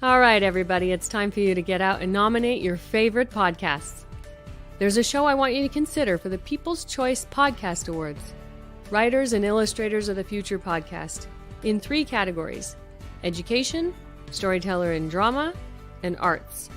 All right, everybody, it's time for you to get out and nominate your favorite podcasts. There's a show I want you to consider for the People's Choice Podcast Awards. Writers and Illustrators of the Future podcast in 3 categories: education, storyteller and drama, and arts.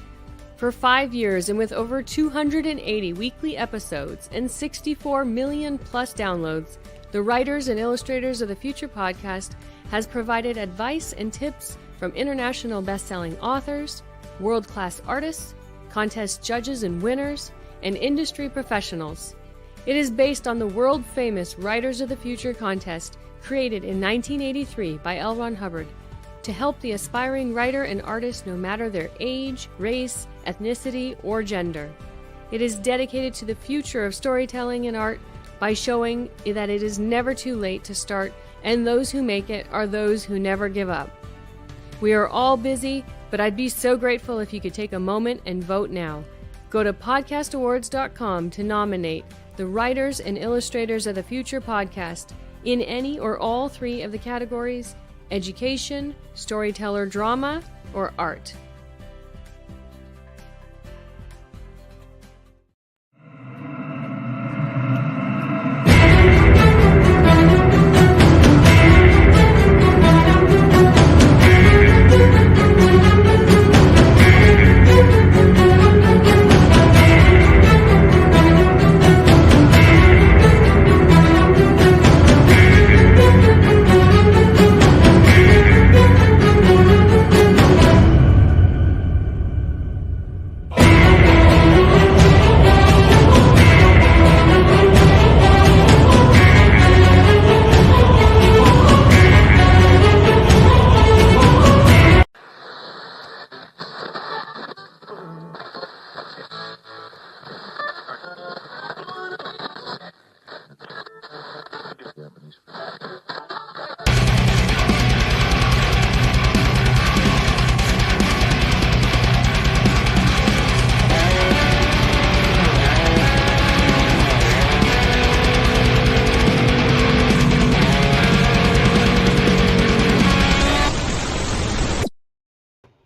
For 5 years and with over 280 weekly episodes and 64 million plus downloads, the Writers and Illustrators of the Future podcast has provided advice and tips from international best-selling authors, world-class artists, contest judges and winners, and industry professionals. It is based on the world-famous Writers of the Future contest created in 1983 by L. Ron Hubbard to help the aspiring writer and artist no matter their age, race, ethnicity, or gender. It is dedicated to the future of storytelling and art by showing that it is never too late to start, and those who make it are those who never give up. We are all busy, but I'd be so grateful if you could take a moment and vote now. Go to podcastawards.com to nominate the Writers and Illustrators of the Future podcast in any or all 3 of the categories: education, storyteller, drama, or art.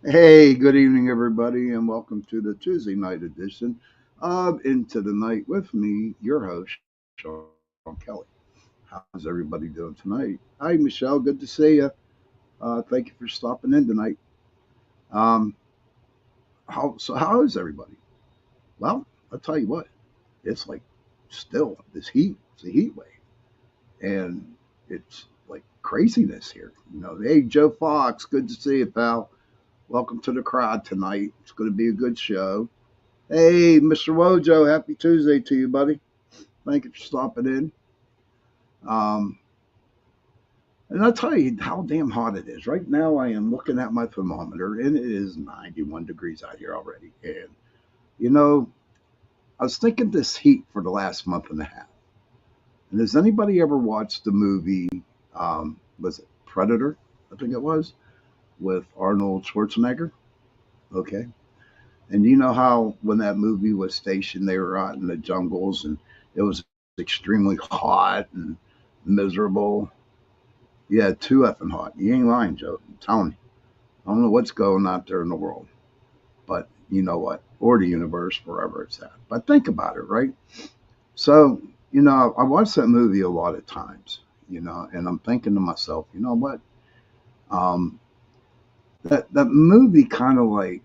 Hey, good evening, everybody, and welcome to the Tuesday night edition of Into the Night with me, your host, Sean Kelly. How's everybody doing tonight? Hi, Michelle. Good to see you. Thank you for stopping in tonight. Um, how is everybody? Well, I'll tell you what. It's like still this heat. It's a heat wave, and it's like craziness here. Hey, Joe Fox. Good to see you, pal. Welcome to the crowd tonight. It's going to be a good show. Hey, Mr. Wojo, happy Tuesday to you, buddy. Thank you for stopping in. And I'll tell you how damn hot it is. Right now, I am looking at my thermometer, and it is 91 degrees out here already. And, I was thinking this heat for the last month and a half. And has anybody ever watched the movie, was it Predator? I think it was, with Arnold Schwarzenegger. Okay. And you know how when that movie was stationed, they were out in the jungles and it was extremely hot and miserable. Yeah, too effing hot. You ain't lying, Joe. I'm telling you. I don't know what's going on out there in the world, but you know what? Or the universe, wherever it's at. But think about it, right? So, I watched that movie a lot of times, and I'm thinking to myself, you know what? That movie kind of like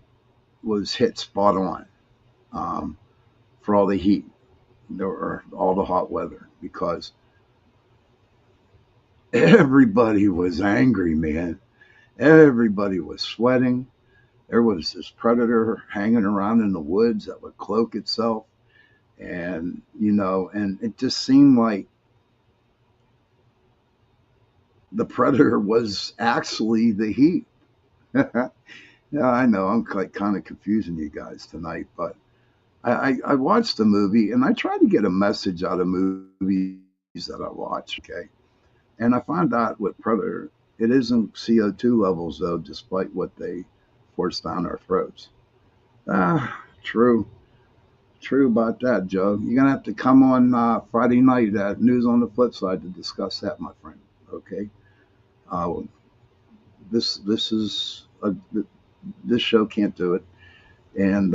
was hit spot on for all the heat or all the hot weather, because everybody was angry, man. Everybody was sweating. There was this predator hanging around in the woods that would cloak itself. And, and it just seemed like the predator was actually the heat. Yeah, I know I'm kind of confusing you guys tonight, but I watched the movie and I try to get a message out of movies that I watch, okay? And I found out with Predator, it isn't CO2 levels, though, despite what they force down our throats. True. True about that, Joe. You're going to have to come on Friday night at News on the Flip Side to discuss that, my friend, okay? This is this show can't do it, and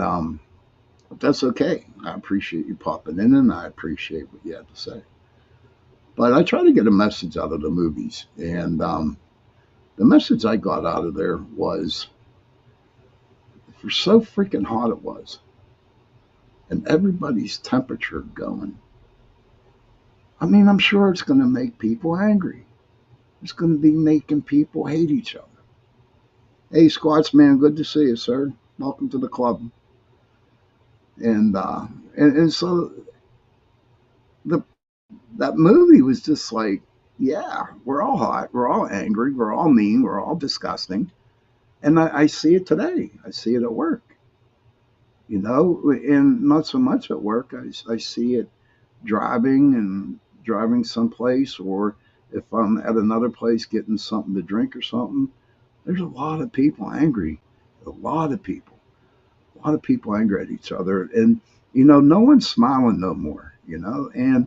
that's okay. I appreciate you popping in, and I appreciate what you had to say. But I try to get a message out of the movies, and the message I got out of there was, for so freaking hot it was, and everybody's temperature going. I mean, I'm sure it's going to make people angry. It's going to be making people hate each other. Hey, Squats man, good to see you, sir. Welcome to the club. And so the that movie was just like, yeah, we're all hot, we're all angry, we're all mean, we're all disgusting, and I see it today. I see it at work, and not so much at work. I see it driving someplace, or if I'm at another place getting something to drink or something. There's a lot of people angry, a lot of people. A lot of people angry at each other, and no one's smiling no more. And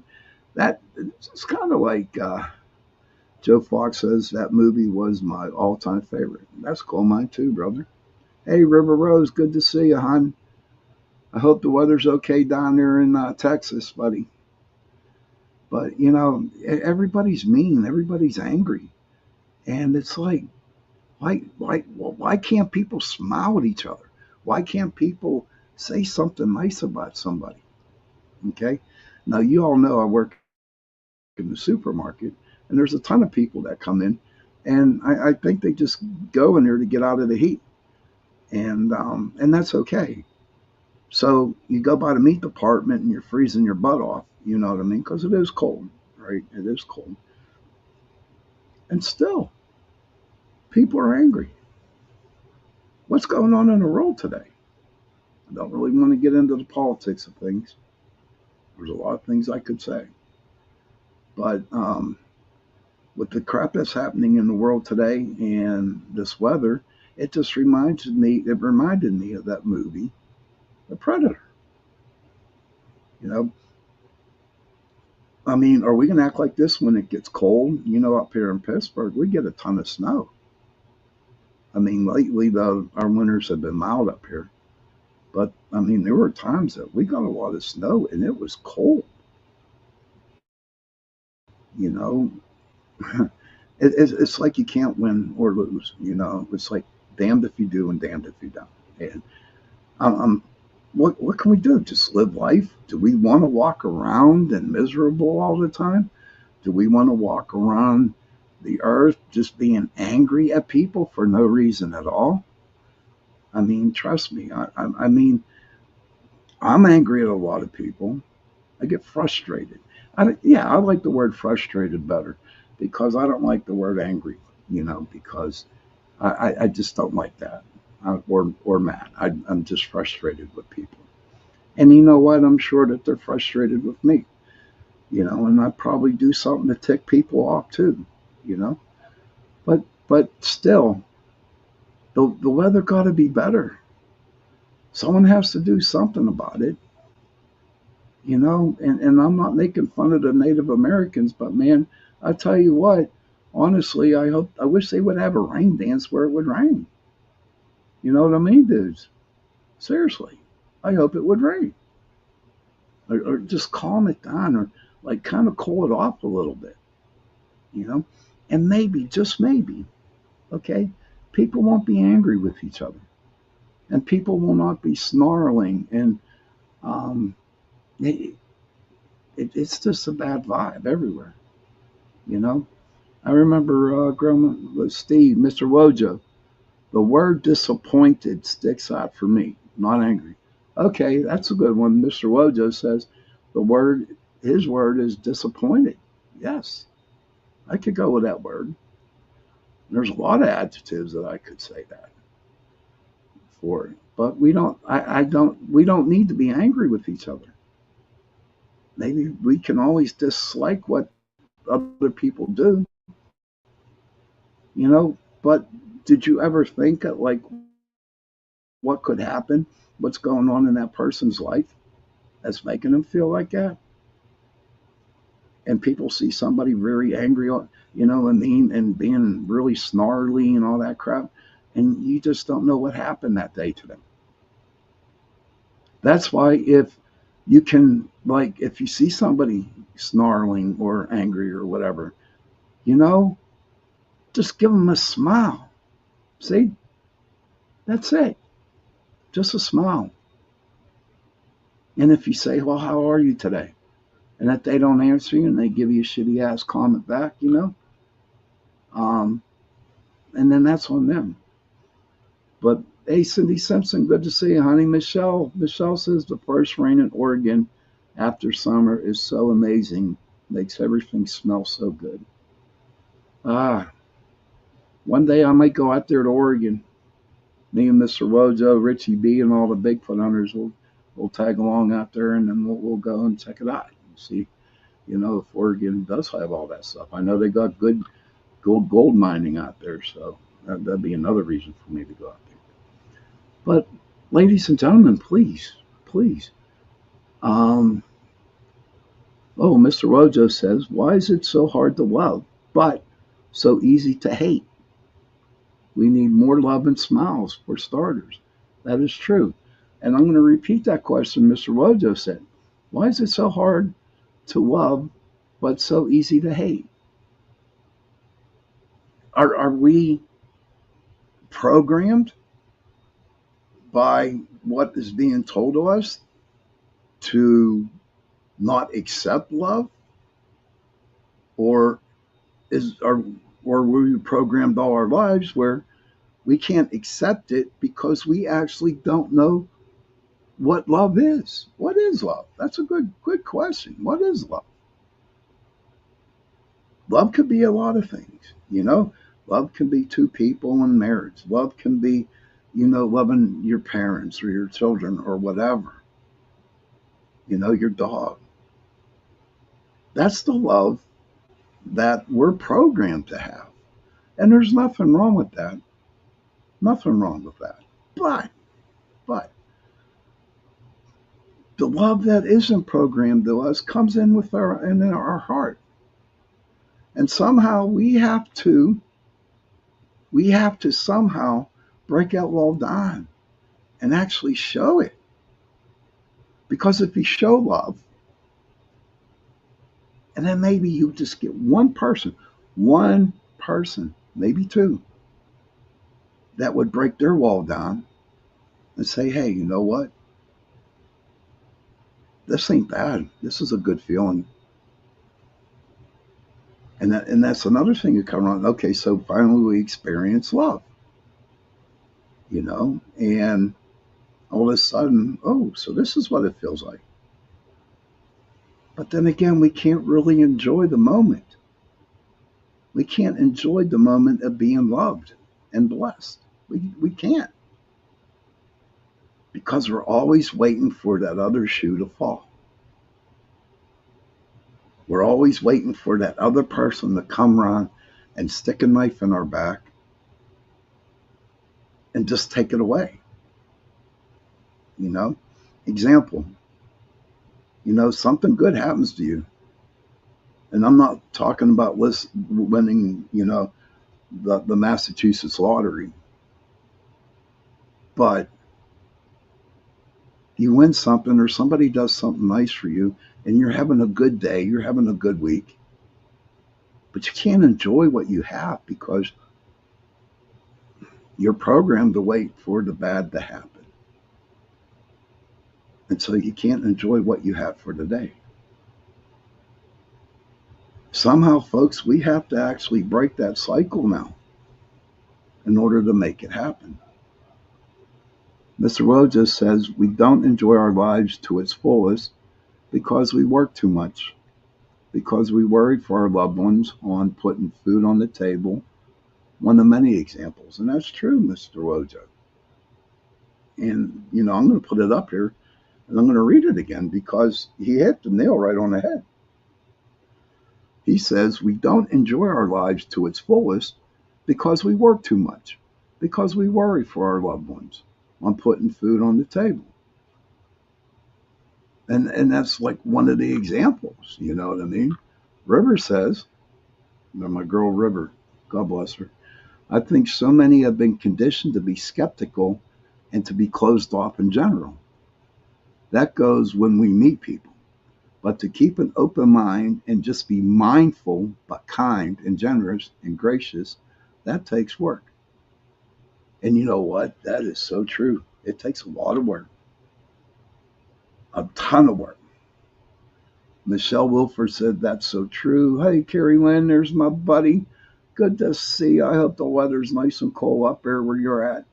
that it's kind of like Joe Fox says that movie was my all-time favorite. That's cool, mine too, brother. Hey, River Rose, good to see you, hon. I hope the weather's okay down there in Texas, buddy. But everybody's mean, everybody's angry, and it's like, why can't people smile at each other? Why can't people say something nice about somebody? Okay. Now, you all know I work in the supermarket, and there's a ton of people that come in, and I think they just go in there to get out of the heat, and that's okay. So you go by the meat department and you're freezing your butt off, you know what I mean? Because it is cold, right? It is cold, and still people are angry. What's going on in the world today? I don't really want to get into the politics of things. There's a lot of things I could say. But with the crap that's happening in the world today and this weather, it just reminded me of that movie, The Predator. I mean, are we going to act like this when it gets cold? Up here in Pittsburgh, we get a ton of snow. I mean, lately, our winters have been mild up here. But, I mean, there were times that we got a lot of snow and it was cold. It's like you can't win or lose. It's like damned if you do and damned if you don't. And what can we do? Just live life? Do we want to walk around and miserable all the time? Do we want to walk around the earth just being angry at people for no reason at all? I mean, trust me. I mean, I'm angry at a lot of people. I get frustrated. I like the word frustrated better, because I don't like the word angry, because I just don't like that. Or mad. I'm just frustrated with people. And you know what? I'm sure that they're frustrated with me, and I probably do something to tick people off too, But still, the weather got to be better. Someone has to do something about it, and I'm not making fun of the Native Americans, but man, I tell you what, honestly, I wish they would have a rain dance where it would rain. You know what I mean, dudes? Seriously, I hope it would rain, or just calm it down, or like kind of cool it off a little bit, and maybe, just maybe, okay, people won't be angry with each other, and people will not be snarling, and it's just a bad vibe everywhere. I remember growing with Steve, Mr. Wojo, the word disappointed sticks out for me, not angry. Okay, that's a good one. Mr. Wojo says his word is disappointed. Yes, I could go with that word. There's a lot of adjectives that I could say that for it, but we don't. We don't need to be angry with each other. Maybe we can always dislike what other people do, But did you ever think of like what could happen? What's going on in that person's life that's making them feel like that? And people see somebody very angry, and mean, and being really snarly and all that crap. And you just don't know what happened that day to them. That's why if you can, like, if you see somebody snarling or angry or whatever, you know, just give them a smile. See, that's it. Just a smile. And if you say, well, how are you today? And if they don't answer you and they give you a shitty ass comment back, and then that's on them. But hey, Cindy Simpson, good to see you, honey. Michelle says the first rain in Oregon after summer is so amazing. Makes everything smell so good. One day I might go out there to Oregon. Me and Mr. Wojo, Richie B, and all the Bigfoot hunters will tag along out there, and then we'll go and check it out and see, if Oregon does have all that stuff. I know they got good gold mining out there, so that'd be another reason for me to go out there. But, ladies and gentlemen, please. Mr. Wojo says, why is it so hard to love, but so easy to hate? We need more love and smiles, for starters. That is true. And I'm going to repeat that question Mr. Wojo said. Why is it so hard to love, but so easy to hate? Are we programmed by what is being told to us to not accept love? Or were we programmed all our lives where we can't accept it because we actually don't know what love is? What is love? That's a good question. What is love? Love could be a lot of things, Love can be two people in marriage. Love can be, loving your parents or your children or whatever. Your dog. That's the love that we're programmed to have. And there's nothing wrong with that. Nothing wrong with that. But the love that isn't programmed to us comes in our heart. And somehow we have to somehow break out Wall Don and actually show it. Because if you show love, and then maybe you just get one person, maybe two, that would break their wall down and say, hey, you know what? This ain't bad. This is a good feeling. And that's another thing you come around. Okay, so finally we experience love. And all of a sudden, so this is what it feels like. But then again, we can't really enjoy the moment. We can't enjoy the moment of being loved and blessed. We can't. Because we're always waiting for that other shoe to fall. We're always waiting for that other person to come around and stick a knife in our back and just take it away. Example, something good happens to you. And I'm not talking about winning, the Massachusetts lottery. But you win something or somebody does something nice for you and you're having a good day, you're having a good week. But you can't enjoy what you have because you're programmed to wait for the bad to happen. And so you can't enjoy what you have for today. Somehow, folks, we have to actually break that cycle now in order to make it happen. Mr. Wojo says we don't enjoy our lives to its fullest because we work too much, because we worry for our loved ones on putting food on the table, one of many examples. And that's true, Mr. Wojo. And, I'm going to put it up here and I'm going to read it again because he hit the nail right on the head. He says we don't enjoy our lives to its fullest because we work too much, because we worry for our loved ones on putting food on the table. And that's like one of the examples, you know what I mean? River says, my girl River, God bless her. I think so many have been conditioned to be skeptical and to be closed off in general. That goes when we meet people. But to keep an open mind and just be mindful, but kind and generous and gracious, that takes work. And you know what? That is so true. It takes a lot of work, a ton of work. Michelle Wilford said that's so true. Hey, Carrie Lynn, there's my buddy. Good to see you. I hope the weather's nice and cold up there where you're at.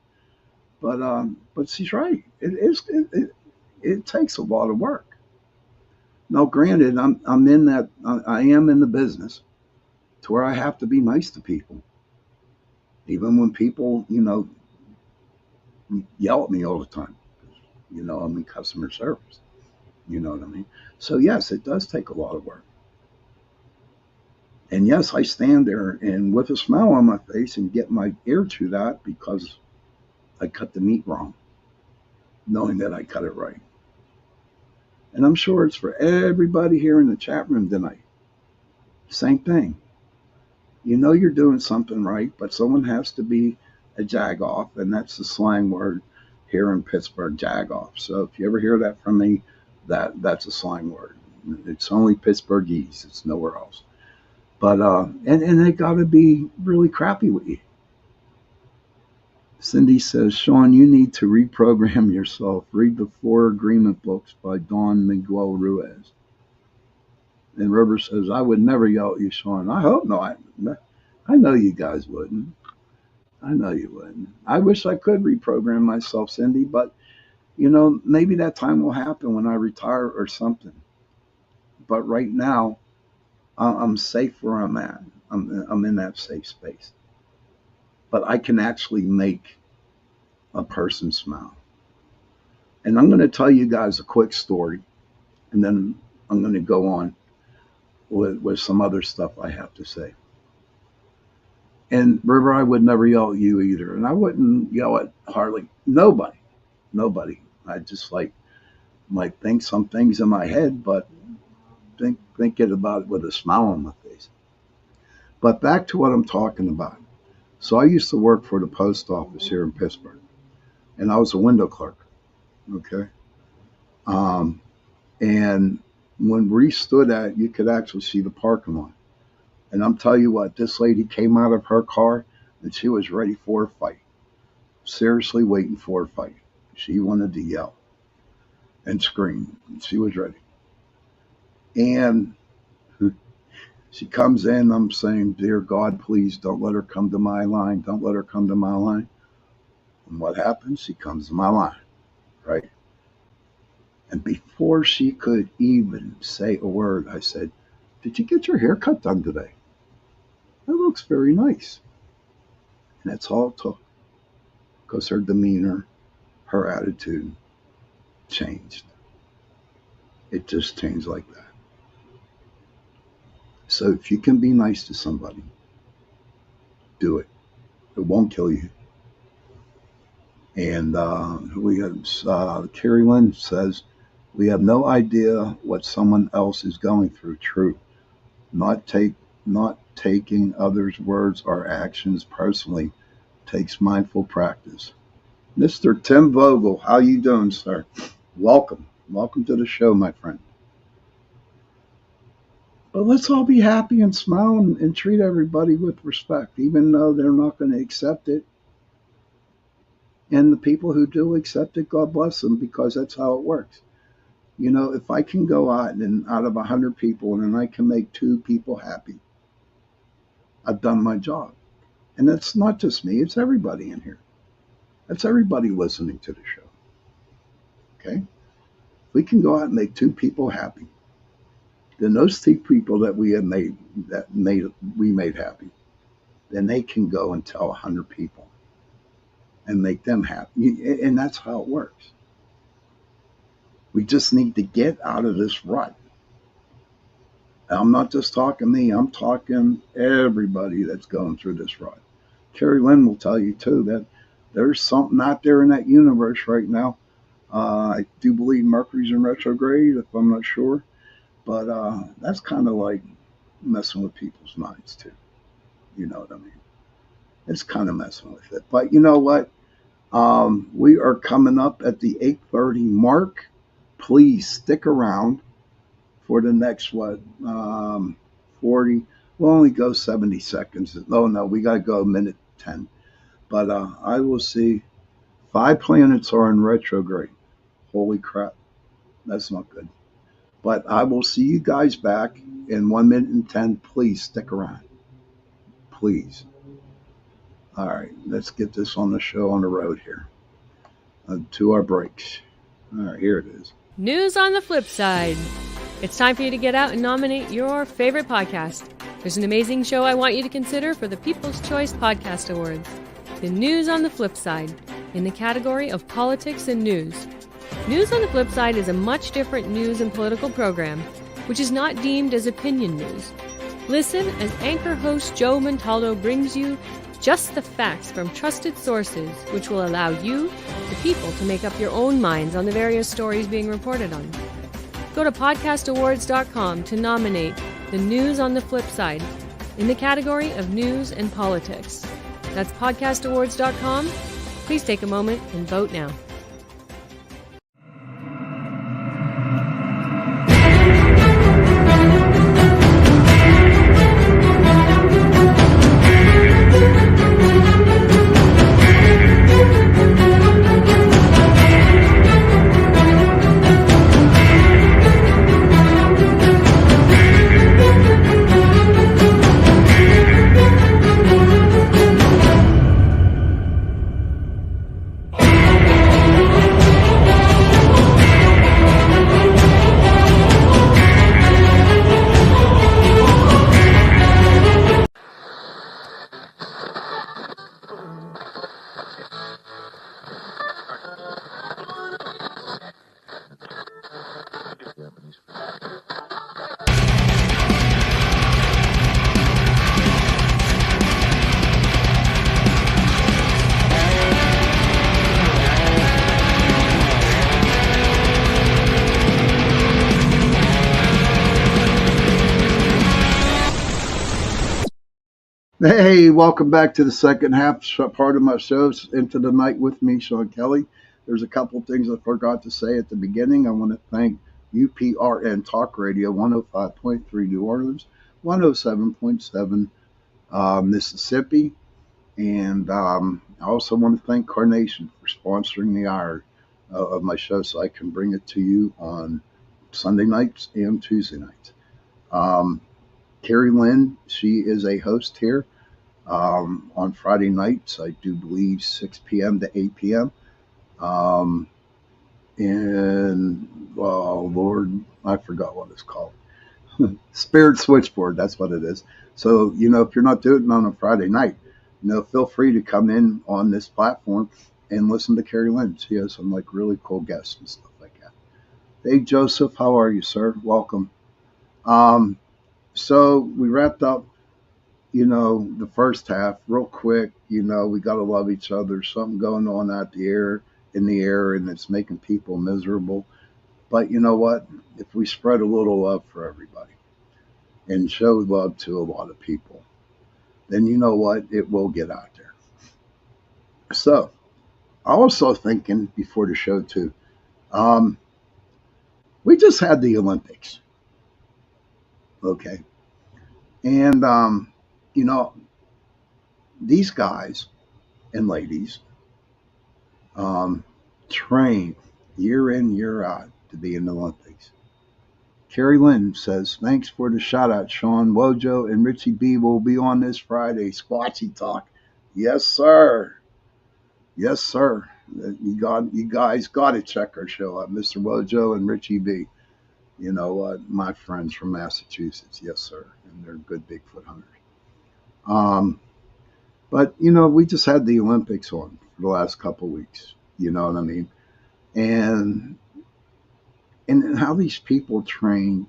But she's right. It takes a lot of work. Now, granted, I'm in that. I am in the business to where I have to be nice to people, even when people, yell at me all the time. I'm in customer service. You know what I mean? So yes, it does take a lot of work. And yes, I stand there and with a smile on my face and get my ear chewed out because I cut the meat wrong, knowing that I cut it right. And I'm sure it's for everybody here in the chat room tonight. Same thing. You know you're doing something right, but someone has to be a jagoff, and that's the slang word here in Pittsburgh, jagoff. So if you ever hear that from me, that's a slang word. It's only Pittsburghese. It's nowhere else. But and they got to be really crappy with you. Cindy says, Sean, you need to reprogram yourself. Read the 4 Agreement books by Don Miguel Ruiz. And River says, I would never yell at you, Sean. I hope not. I know you guys wouldn't. I know you wouldn't. I wish I could reprogram myself, Cindy, but, maybe that time will happen when I retire or something. But right now, I'm safe where I'm at. I'm in that safe space. But I can actually make a person smile. And I'm going to tell you guys a quick story, and then I'm going to go on with some other stuff I have to say. And River, I would never yell at you either. And I wouldn't yell at hardly nobody. I just might think some things in my head, but think it about it with a smile on my face. But back to what I'm talking about. So I used to work for the post office here in Pittsburgh, and I was a window clerk. Okay. And when we stood at, you could actually see the parking lot. And I'm telling you what, this lady came out of her car and she was ready for a fight. Seriously waiting for a fight. She wanted to yell and scream. She was ready. And she comes in, I'm saying, dear God, please don't let her come to my line. Don't let her come to my line. And what happens? She comes to my line, right? And before she could even say a word, I said, did you get your hair cut done today? That looks very nice. And that's all it took. Because her demeanor, her attitude changed. It just changed like that. So if you can be nice to somebody, do it. It won't kill you. And we have Carrie Lynn says, we have no idea what someone else is going through. True. Not taking others' words or actions personally takes mindful practice. Mr. Tim Vogel, how you doing, sir? Welcome to the show, my friend. But let's all be happy and smile and treat everybody with respect, even though they're not going to accept it. And the people who do accept it, God bless them, because that's how it works. If I can go out and out of 100 people and I can make 2 people happy, I've done my job. And that's not just me, it's everybody in here. That's everybody listening to the show. Okay? If we can go out and make 2 people happy, then those 2 people that we made happy, then they can go and tell 100 people and make them happy. And that's how it works. We just need to get out of this rut. I'm not just talking me, I'm talking everybody that's going through this rut. Carrie Lynn will tell you too that there's something out there in that universe right now. I do believe Mercury's in retrograde, if I'm not sure. But that's kind of like messing with people's minds too. You know what I mean? It's kind of messing with it. But you know what? We are coming up at the 8:30 mark. Please stick around for the next, 40. We'll only go 70 seconds. Oh, no, we got to go a minute 10. But I will see 5 planets are in retrograde. Holy crap. That's not good. But I will see you guys back in 1 minute and 10. Please stick around. Please. All right, let's get this on the show on the road here. To our breaks. All right, here it is. News on the flip side. It's time for you to get out and nominate your favorite podcast. There's an amazing show I want you to consider for the People's Choice Podcast Awards. The News on the Flip Side, in the category of politics and news. News on the Flip Side is a much different news and political program, which is not deemed as opinion news. Listen as anchor host Joe Montaldo brings you just the facts from trusted sources, which will allow you, the people, to make up your own minds on the various stories being reported on. Go to podcastawards.com to nominate The News on the Flip Side in the category of news and politics. That's podcastawards.com. Please take a moment and vote now. Hey, welcome back to the second half part of my show, Into the Night with me, Sean Kelly. There's a couple things I forgot to say at the beginning. I want to thank UPRN Talk Radio 105.3 New Orleans, 107.7 Mississippi. And I also want to thank Carnation for sponsoring the hour of my show so I can bring it to you on Sunday nights and Tuesday nights. Carrie Lynn, she is a host here on Friday nights. I do believe 6 p.m. to 8 p.m. And, Lord, I forgot what it's called. Spirit Switchboard, that's what it is. So, if you're not doing it on a Friday night, feel free to come in on this platform and listen to Carrie Lynn. She has some really cool guests and stuff like that. Hey, Joseph, how are you, sir? Welcome. So we wrapped up, the first half real quick. We got to love each other. Something going on in the air, and it's making people miserable. But you know what? If we spread a little love for everybody and show love to a lot of people, then you know what? It will get out there. So I was also thinking before the show too, we just had the Olympics. Okay. And, these guys and ladies train year in, year out to be in the Olympics. Carrie Lynn says, thanks for the shout out, Sean. Wojo and Richie B will be on this Friday. Squatchy Talk. Yes, sir. Yes, sir. You guys got to check our show out, Mr. Wojo and Richie B. My friends from Massachusetts. Yes, sir. And they're good Bigfoot hunters. But, we just had the Olympics on for the last couple of weeks. You know what I mean? And how these people train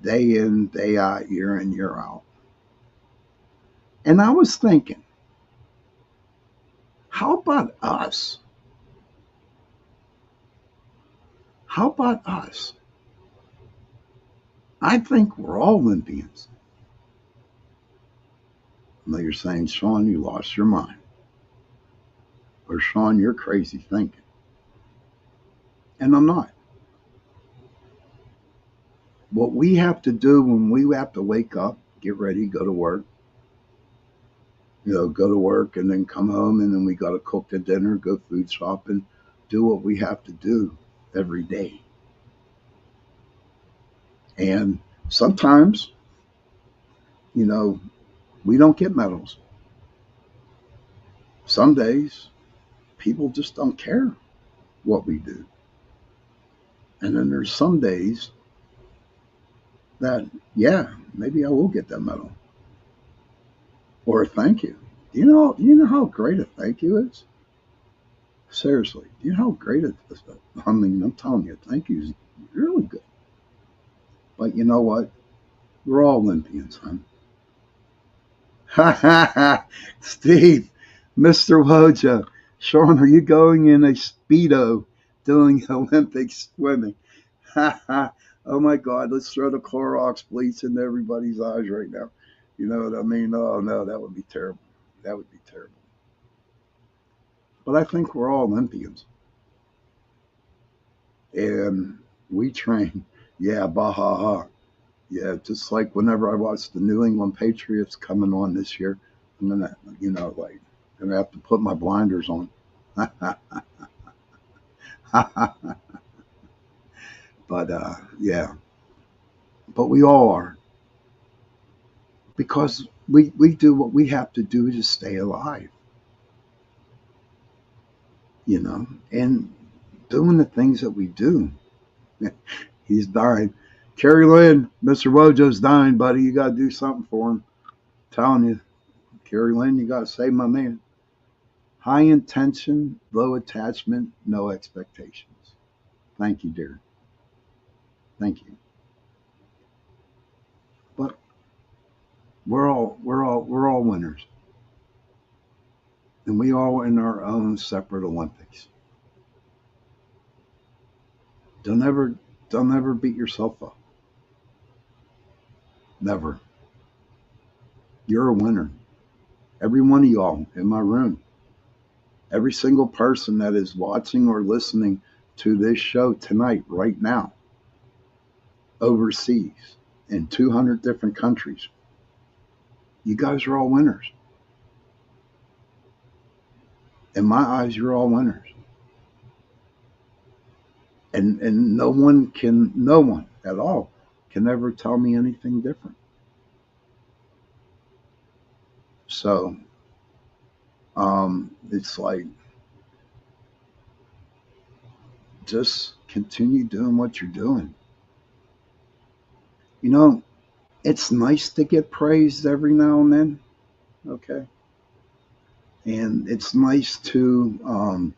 day in, day out, year in, year out. And I was thinking, how about us? How about us? I think we're all Olympians. Now you're saying, Sean, you lost your mind. Or Sean, you're crazy thinking. And I'm not. What we have to do when we have to wake up, get ready, go to work, go to work and then come home and then we got to cook the dinner, go food shopping, do what we have to do every day. And sometimes, we don't get medals. Some days, people just don't care what we do. And then there's some days that, yeah, maybe I will get that medal. Or a thank you. Do you know how great a thank you is? Seriously, do you know how great it is? I mean, I'm telling you, thank you is really good. But you know what? We're all Olympians, hon. Ha ha ha! Steve, Mr. Woja, Sean, are you going in a Speedo doing Olympic swimming? Ha ha! Oh my God, let's throw the Clorox bleach into everybody's eyes right now. You know what I mean? Oh no, that would be terrible. That would be terrible. But I think we're all Olympians. And we train. Yeah, bah ha ha. Yeah, just like whenever I watch the New England Patriots coming on this year, I'm gonna, gonna have to put my blinders on. But yeah, but we all are, because we do what we have to do to stay alive, and doing the things that we do. He's dying. Carrie Lynn, Mr. Wojo's dying, buddy. You got to do something for him. I'm telling you, Carrie Lynn, you got to save my man. High intention, low attachment, no expectations. Thank you, dear. Thank you. But we're all winners, and we all in our own separate Olympics. Don't ever beat yourself up. Never. You're a winner. Every one of y'all in my room. Every single person that is watching or listening to this show tonight, right now, overseas, in 200 different countries. You guys are all winners. In my eyes, you're all winners. And no one at all can ever tell me anything different. So it's like, just continue doing what you're doing. It's nice to get praised every now and then, okay? And it's nice to,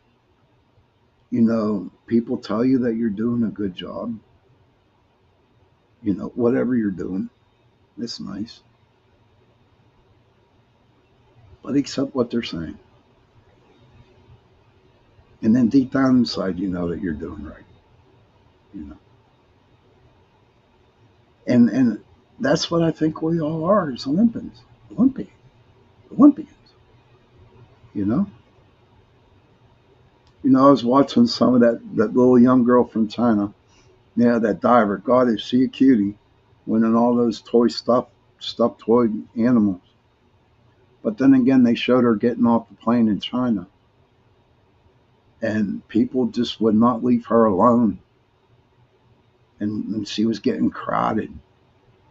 people tell you that you're doing a good job. Whatever you're doing, it's nice. But accept what they're saying. And then deep down inside, you know that you're doing right. And that's what I think we all are as Olympians. Olympians. I was watching some of that little young girl from China. Yeah, that diver. God, is she a cutie? Winning all those stuffed toy animals. But then again, they showed her getting off the plane in China. And people just would not leave her alone. And she was getting crowded.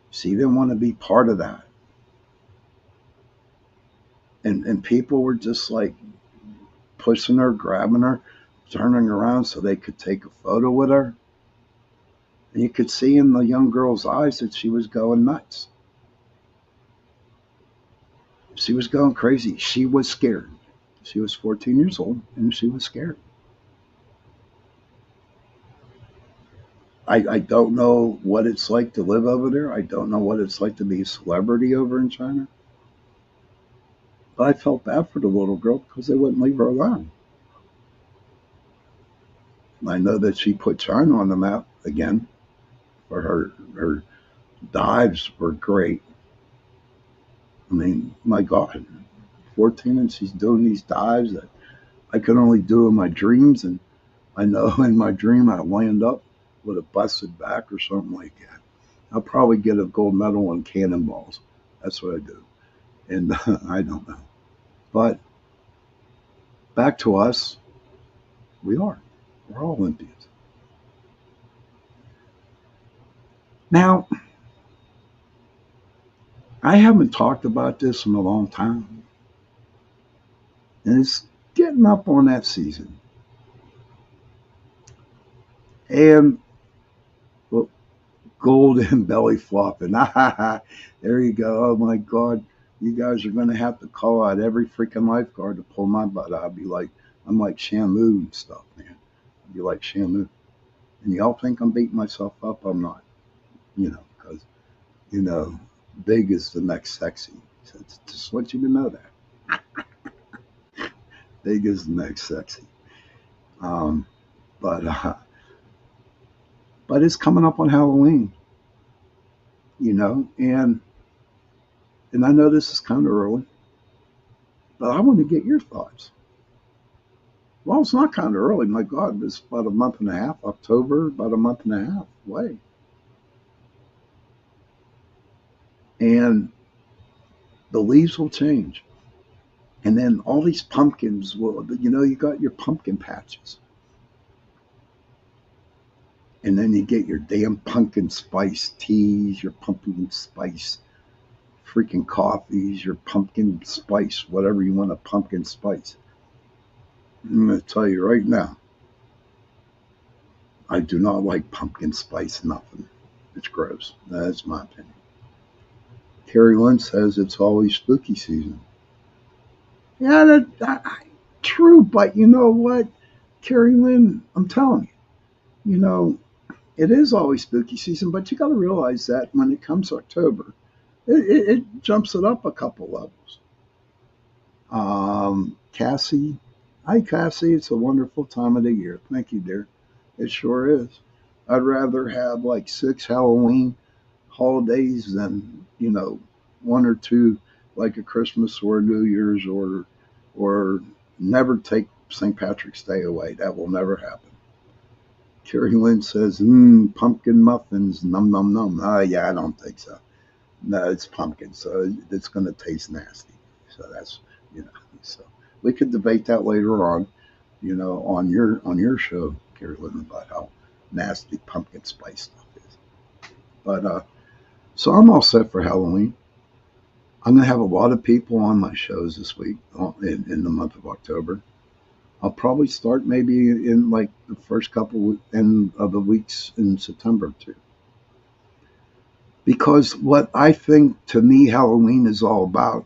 She didn't want to be part of that. And people were just like pushing her, grabbing her, turning around so they could take a photo with her. And you could see in the young girl's eyes that she was going nuts. She was going crazy. She was scared. She was 14 years old, and she was scared. I don't know what it's like to live over there. I don't know what it's like to be a celebrity over in China. But I felt bad for the little girl because they wouldn't leave her alone. I know that she put China on the map again. For her dives were great. I mean, my God, 14 and she's doing these dives that I can only do in my dreams. And I know in my dream I land up with a busted back or something like that. I'll probably get a gold medal on cannonballs. That's what I do. And I don't know. But back to us, we are. We're all Olympians. Now, I haven't talked about this in a long time. And it's getting up on that season. And well, gold and belly flopping. There you go. Oh my God. You guys are going to have to call out every freaking lifeguard to pull my butt out. I'd be like, I'm like Shamu and stuff, man. I'd be like Shamu. And y'all think I'm beating myself up? I'm not, because, big is the next sexy. So just want you to know that. Big is the next sexy. Um, but it's coming up on Halloween, and I know this is kind of early, but I want to get your thoughts. Well, it's not kind of early. My God, it's about a month and a half. October, about a month and a half away. And the leaves will change. And then all these pumpkins will, you got your pumpkin patches. And then you get your damn pumpkin spice teas, your pumpkin spice freaking coffees, your pumpkin spice, whatever you want, a pumpkin spice. I'm going to tell you right now, I do not like pumpkin spice nothing. It's gross. That's my opinion. Carrie Lynn says it's always spooky season. Yeah, true, but you know what, Carrie Lynn, I'm telling you, it is always spooky season, but you got to realize that when it comes October, it jumps it up a couple levels. Cassie, hi Cassie, it's a wonderful time of the year. Thank you, dear. It sure is. I'd rather have like 6 Halloween holidays than one or two like a Christmas or a New Year's or never take St. Patrick's Day away. That will never happen. Carrie Lynn says, pumpkin muffins, num num num. Yeah, I don't think so. No, it's pumpkin, so it's going to taste nasty. So that's so we could debate that later on, on your show, Carrie Lynn, about how nasty pumpkin spice stuff is. But so I'm all set for Halloween. I'm going to have a lot of people on my shows this week in the month of October. I'll probably start maybe in like the first couple of the weeks in September too. Because what I think to me Halloween is all about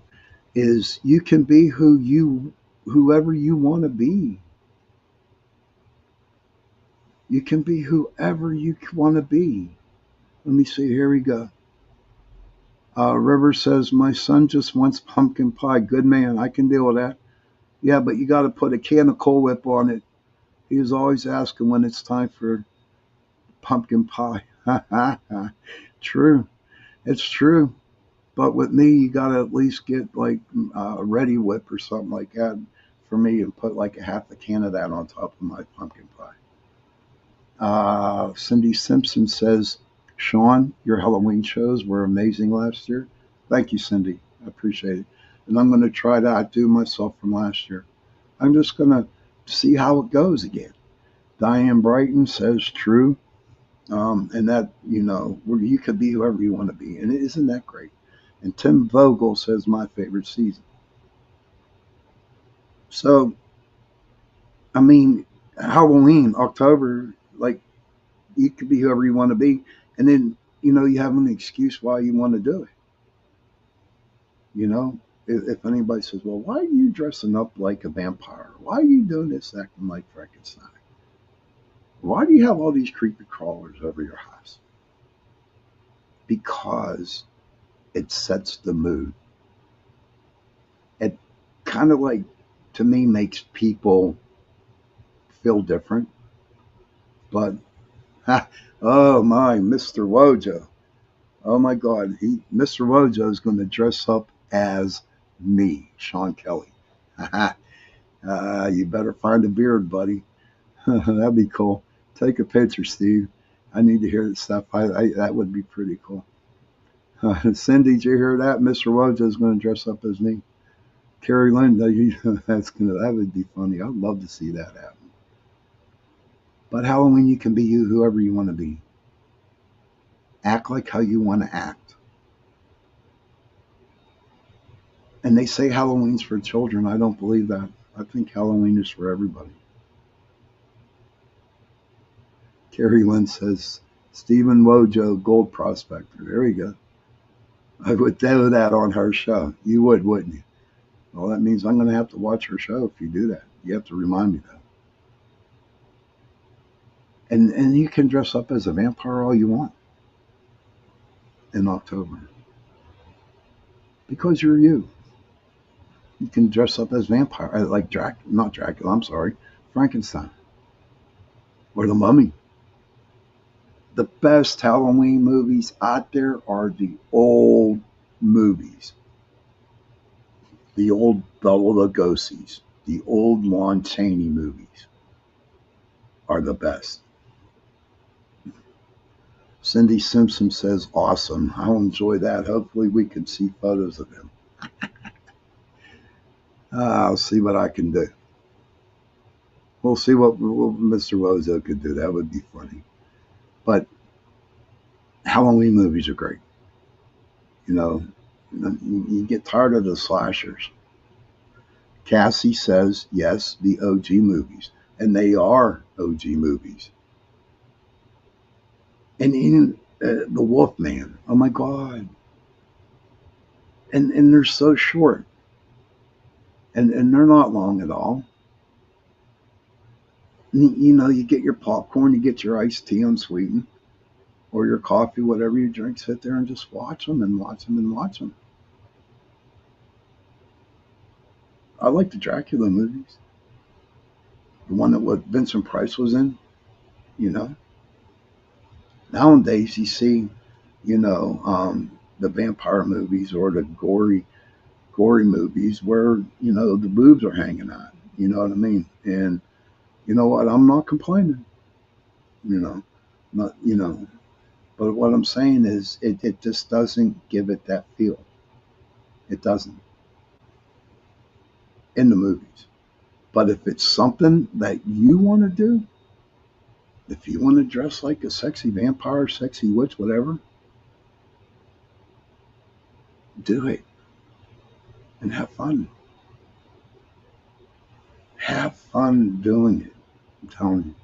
is you can be whoever you want to be. You can be whoever you want to be. Let me see. Here we go. River says, my son just wants pumpkin pie. Good man. I can deal with that. Yeah, but you got to put a can of Cool Whip on it. He was always asking when it's time for pumpkin pie. True. It's true. But with me, you got to at least get like a Ready Whip or something like that for me and put like a half a can of that on top of my pumpkin pie. Cindy Simpson says, Sean, your Halloween shows were amazing last year. Thank you, Cindy. I appreciate it. And I'm going to try to outdo myself from last year. I'm just going to see how it goes again. Diane Brighton says true. And that, you could be whoever you want to be. And isn't that great? And Tim Vogel says my favorite season. So, I mean, Halloween, October, like you could be whoever you want to be. And then, you have an excuse why you want to do it. If anybody says, well, why are you dressing up like a vampire? Why are you doing this acting like Frankenstein? Why do you have all these creepy crawlers over your house? Because it sets the mood. It kind of like, to me, makes people feel different. But, oh my, Mr. Wojo. Oh my God, Mr. Wojo is going to dress up as me, Sean Kelly. You better find a beard, buddy. That'd be cool. Take a picture, Steve. I need to hear that stuff. That would be pretty cool. Cindy, did you hear that? Mr. Wojo's going to dress up as me. Carrie Lynn, that would be funny. I'd love to see that happen. But Halloween, you can be you, whoever you want to be. Act like how you want to act. And they say Halloween's for children. I don't believe that. I think Halloween is for everybody. Carrie Lynn says, Stephen Wojo, gold prospector. There you go. I would do that on her show. You would, wouldn't you? Well, that means I'm going to have to watch her show if you do that. You have to remind me that. And you can dress up as a vampire all you want in October. Because you're you. You can dress up as vampire, like not Dracula, I'm sorry, Frankenstein. Or the Mummy. The best Halloween movies out there are the old movies. The old Bela Lugosi's, the old Lon Chaney movies are the best. Cindy Simpson says, awesome. I'll enjoy that. Hopefully we can see photos of him. I'll see what I can do. We'll see what Mr. Wozo could do. That would be funny. But Halloween movies are great. You get tired of the slashers. Cassie says, yes, the OG movies. And they are OG movies. And even the Wolfman. Oh, my God. And they're so short. And they're not long at all. You get your popcorn, you get your iced tea unsweetened, or your coffee, whatever you drink, sit there and just watch them and watch them and watch them. I like the Dracula movies. The one that Vincent Price was in, Nowadays you see, the vampire movies or the gory movies where, the boobs are hanging out. You know what I mean? And you know what? I'm not complaining. But what I'm saying is it just doesn't give it that feel. It doesn't. In the movies. But if it's something that you want to do, if you want to dress like a sexy vampire, sexy witch, whatever, do it. And have fun. Have fun doing it. I'm telling you.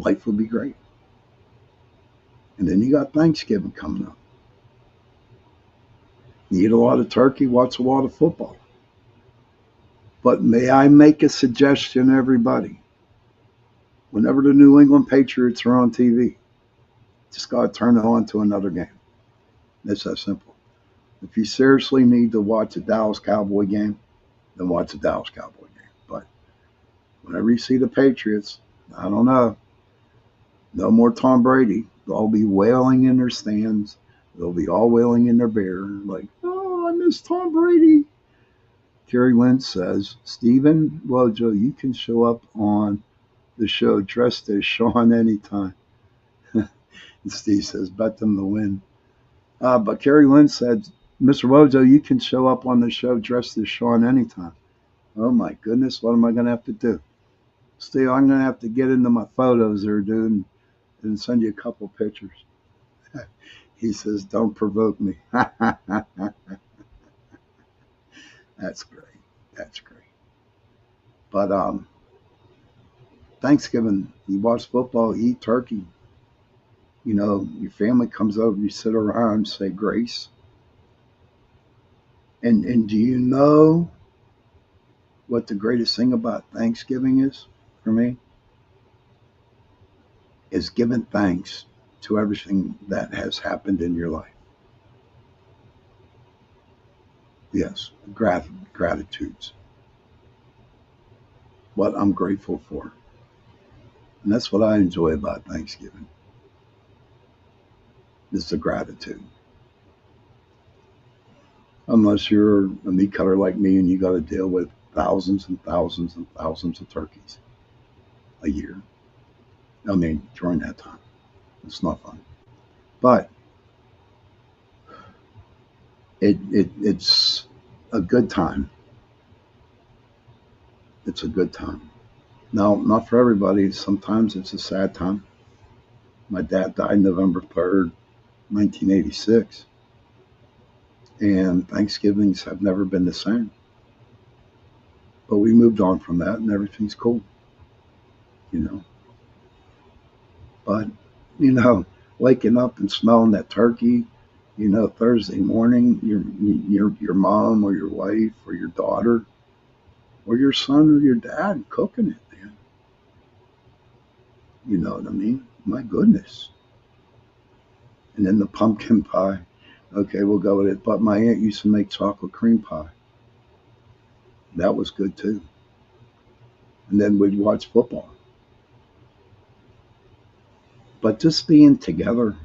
Life will be great. And then you got Thanksgiving coming up. You eat a lot of turkey, watch a lot of football. But may I make a suggestion, everybody? Whenever the New England Patriots are on TV, just got to turn it on to another game. It's that simple. If you seriously need to watch a Dallas Cowboy game, then watch a Dallas Cowboy game. But whenever you see the Patriots, I don't know, no more Tom Brady. They'll all be wailing in their stands. They'll be all wailing in their beer, like, oh, I miss Tom Brady. Carrie Lynn says, Stephen Wojo, you can show up on the show dressed as Sean anytime. And Steve says, bet them to win. But Carrie Lynn said, Mr. Wojo, you can show up on the show dressed as Sean anytime. Oh my goodness, what am I going to have to do? Steve, I'm going to have to get into my photos there, dude, and send you a couple pictures. He says, don't provoke me. That's great. That's great. But Thanksgiving, you watch football, eat turkey. Your family comes over, you sit around, say grace. And do you know what the greatest thing about Thanksgiving is for me? Is giving thanks to everything that has happened in your life. Yes, gratitudes. What I'm grateful for. And that's what I enjoy about Thanksgiving. Is the gratitude. unless you're a meat cutter like me and you got to deal with thousands and thousands and thousands of turkeys a year. I mean, during that time, it's not fun. But it's a good time. It's a good time. Now, not for everybody. Sometimes it's a sad time. My dad died November 3rd, 1986. And Thanksgivings have never been the same. But we moved on from that and everything's cool, you know. But, you know, waking up and smelling that turkey, you know, Thursday morning, your mom or your wife or your daughter or your son or your dad cooking it, man. You know what I mean? My goodness. And then the pumpkin pie. Okay, we'll go with it. But my aunt used to make chocolate cream pie. That was good too. And then we'd watch football. But just being together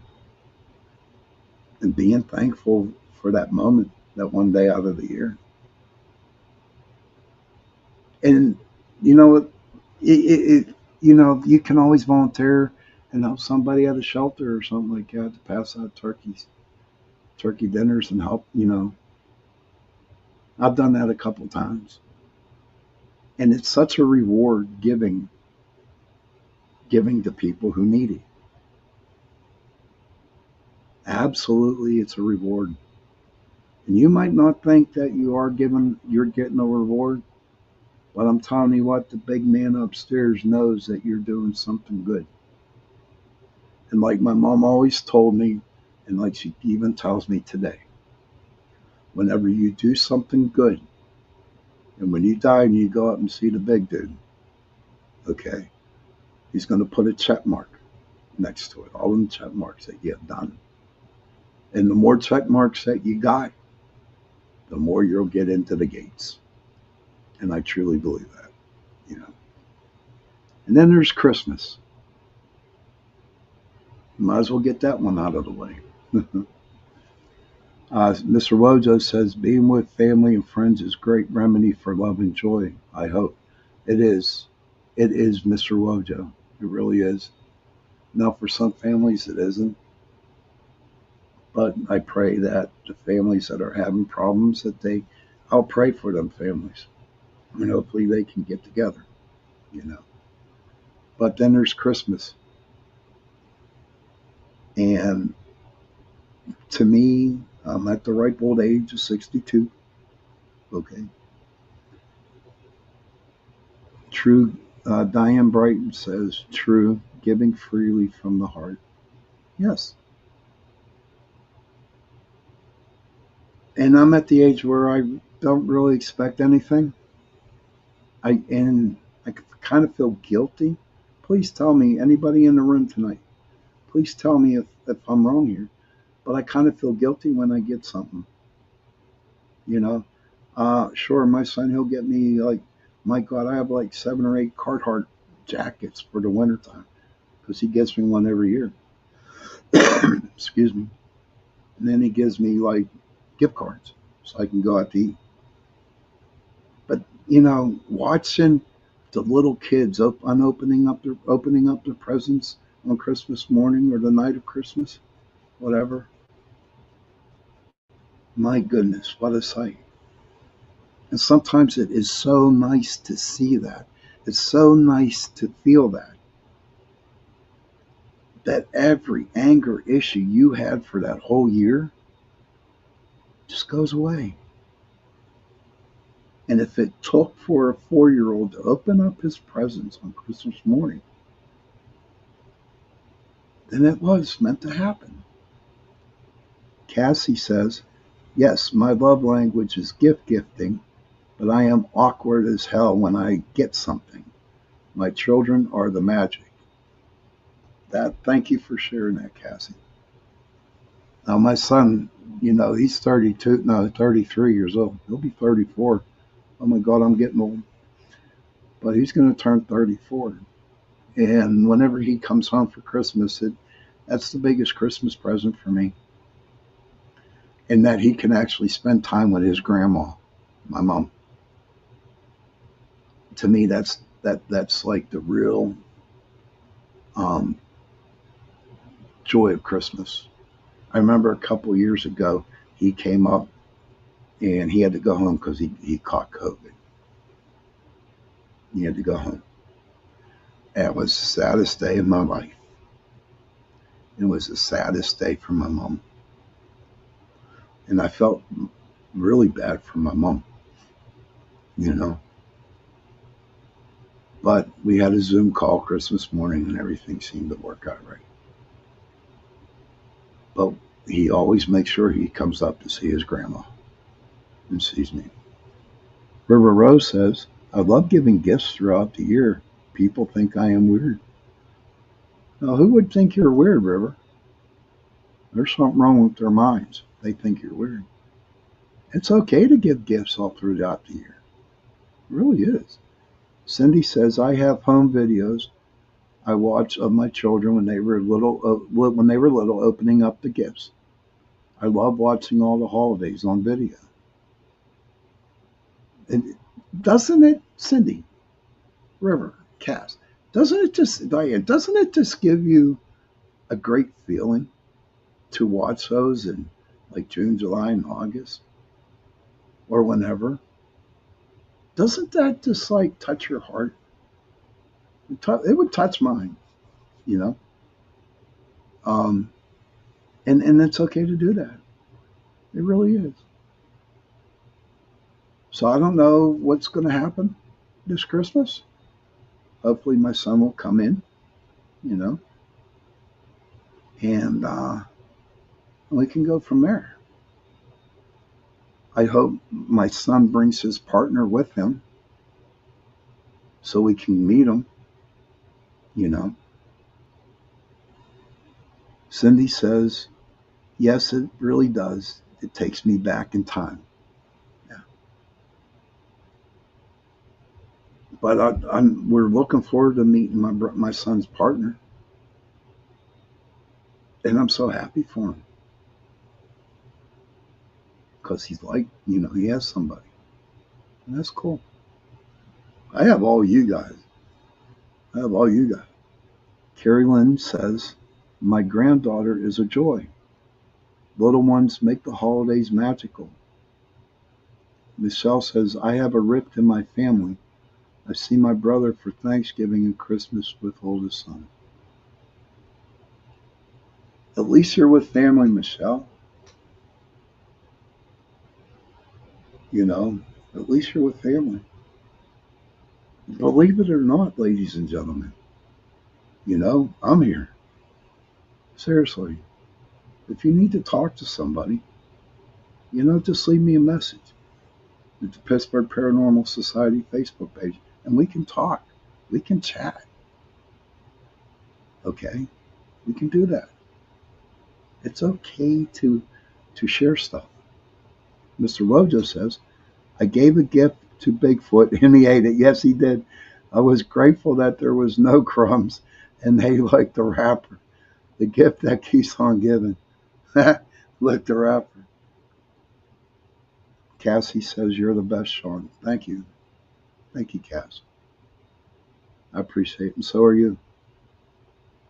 and being thankful for that moment, that one day out of the year. And you know, you know, you can always volunteer and help somebody at a shelter or something like that to pass out turkey dinners and help, you know. I've done that a couple times. And it's such a reward giving to people who need it. Absolutely, it's a reward. And you might not think that you're getting a reward, but I'm telling you what, the big man upstairs knows that you're doing something good. And like my mom always told me, and like she even tells me today, whenever you do something good, and when you die and you go up and see the big dude, okay, he's going to put a check mark next to it, all of the check marks that you have done. And the more check marks that you got, the more you'll get into the gates. And I truly believe that, you know. And then there's Christmas. Might as well get that one out of the way. Mr. Wojo says, being with family and friends is great remedy for love and joy. I hope. It is. It is, Mr. Wojo. It really is. Now, for some families, it isn't. But I pray that the families that are having problems, I'll pray for them families. And hopefully they can get together, you know. But then there's Christmas. And to me, I'm at the ripe old age of 62. Okay. True, Diane Brighton says, true, giving freely from the heart. Yes. And I'm at the age where I don't really expect anything. I kind of feel guilty. Please tell me, anybody in the room tonight, please tell me if I'm wrong here. But I kind of feel guilty when I get something. You know, sure, my son, he'll get me like, my God, I have like 7 or 8 Carhartt jackets for the wintertime because he gets me one every year. Excuse me. And then he gives me like gift cards so I can go out to eat. But, you know, watching the little kids opening up their presents on Christmas morning or the night of Christmas, whatever. My goodness, what a sight. And sometimes it is so nice to see that. It's so nice to feel that every anger issue you had for that whole year just goes away. And if it took for a 4-year-old to open up his presents on Christmas morning, then it was meant to happen. Cassie says, yes, my love language is gifting, but I am awkward as hell when I get something. My children are the magic. Thank you for sharing that, Cassie. Now, my son, you know, he's 33 years old. He'll be 34. Oh my God, I'm getting old. But he's going to turn 34. And whenever he comes home for Christmas, that's the biggest Christmas present for me. and that he can actually spend time with his grandma, my mom. To me, that's like the real um, joy of Christmas. I remember a couple of years ago, he came up and he had to go home because he caught COVID. He had to go home. And it was the saddest day of my life. It was the saddest day for my mom. And I felt really bad for my mom, you know. But we had a Zoom call Christmas morning and everything seemed to work out right. But he always makes sure he comes up to see his grandma and sees me. River Rose says, I love giving gifts throughout the year. People think I am weird. Now, who would think you're weird, River? There's something wrong with their minds. They think you're weird. It's okay to give gifts all throughout the year. It really is. Cindy says, I have home videos I watched of my children when they were little, opening up the gifts. I love watching all the holidays on video. And doesn't it, Cindy, River, Cass, doesn't it just give you a great feeling to watch those in like June, July, and August or whenever? Doesn't that just like touch your heart? It would touch mine, you know. And it's okay to do that. It really is. So I don't know what's going to happen this Christmas. Hopefully my son will come in, you know, and we can go from there. I hope my son brings his partner with him so we can meet him, you know. Cindy says, yes, it really does. It takes me back in time. Yeah. But we're looking forward to meeting my son's partner. And I'm so happy for him. Because he's like, you know, he has somebody. And that's cool. I have all you guys. Carrie Lynn says, my granddaughter is a joy. Little ones make the holidays magical. Michelle says, I have a rift in my family. I see my brother for Thanksgiving and Christmas with oldest son. At least you're with family, Michelle. You know, at least you're with family. Believe it or not, ladies and gentlemen, you know, I'm here. Seriously. If you need to talk to somebody, you know, just leave me a message at the Pittsburgh Paranormal Society Facebook page, and we can talk. We can chat. Okay? We can do that. It's okay to share stuff. Mr. Wojo says, I gave a gift to Bigfoot and he ate it. Yes, he did. I was grateful that there was no crumbs and they liked the wrapper. The gift that keeps on giving. Look, the wrapper. Cassie says, you're the best, Sean. Thank you. Thank you, Cass. I appreciate it. And so are you.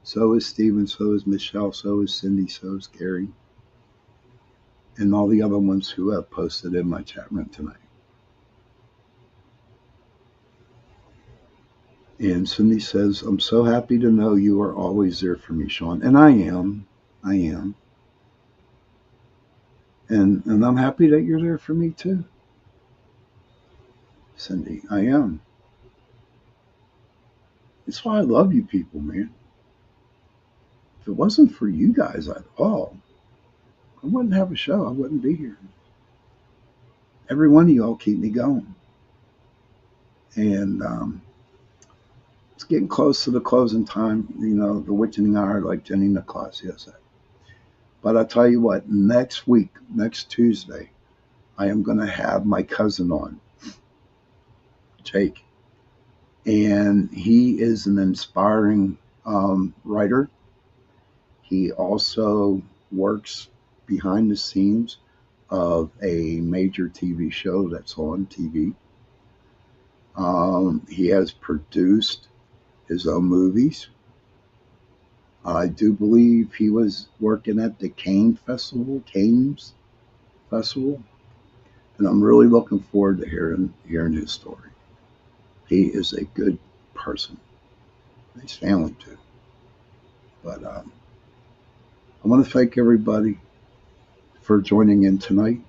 So is Stephen. So is Michelle. So is Cindy. So is Gary. And all the other ones who have posted in my chat room tonight. And Cindy says, I'm so happy to know you are always there for me, Sean. And I am. And I'm happy that you're there for me too. Cindy, I am. That's why I love you people, man. If it wasn't for you guys at all, I wouldn't have a show. I wouldn't be here. Every one of y'all keep me going. And it's getting close to the closing time, you know, the witching hour, like Jenny Nicolasia said. But I'll tell you what, next week, next Tuesday, I am going to have my cousin on, Jake. And he is an inspiring writer. He also works behind the scenes of a major TV show that's on TV. He has produced his own movies. I do believe he was working at the Cannes Festival, and I'm really looking forward to hearing his story. He is a good person. His family too. But I want to thank everybody for joining in tonight.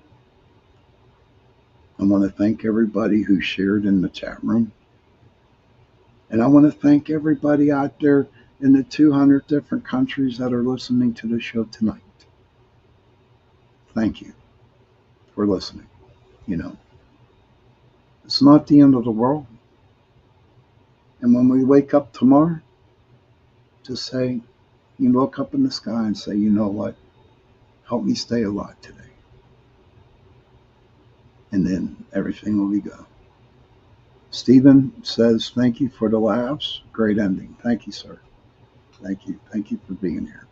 I want to thank everybody who shared in the chat room. And I want to thank everybody out there in the 200 different countries that are listening to the show tonight. Thank you for listening. It's not the end of the world. And when we wake up tomorrow, just say, you look up in the sky and say, you know what? Help me stay alive today. And then everything will be good. Stephen says, thank you for the laughs. Great ending. Thank you, sir. Thank you. Thank you for being here.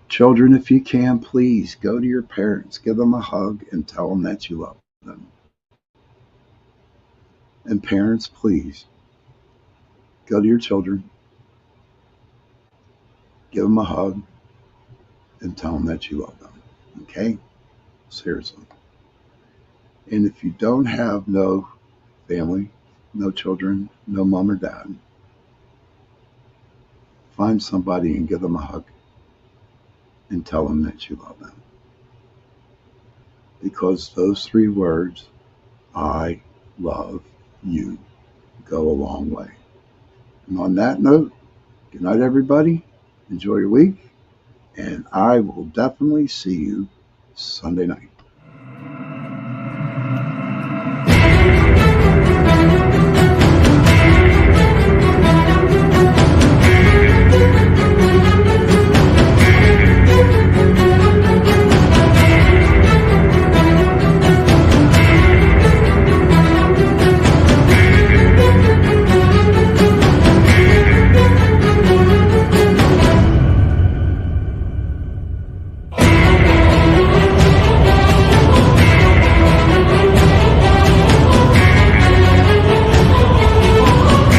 Children, if you can, please go to your parents, give them a hug, and tell them that you love them. And parents, please go to your children, give them a hug, and tell them that you love them. Okay? Seriously. And if you don't have no family, no children, no mom or dad, find somebody and give them a hug and tell them that you love them. Because those 3 words, I love you, go a long way. And on that note, good night, everybody. Enjoy your week. And I will definitely see you Sunday night.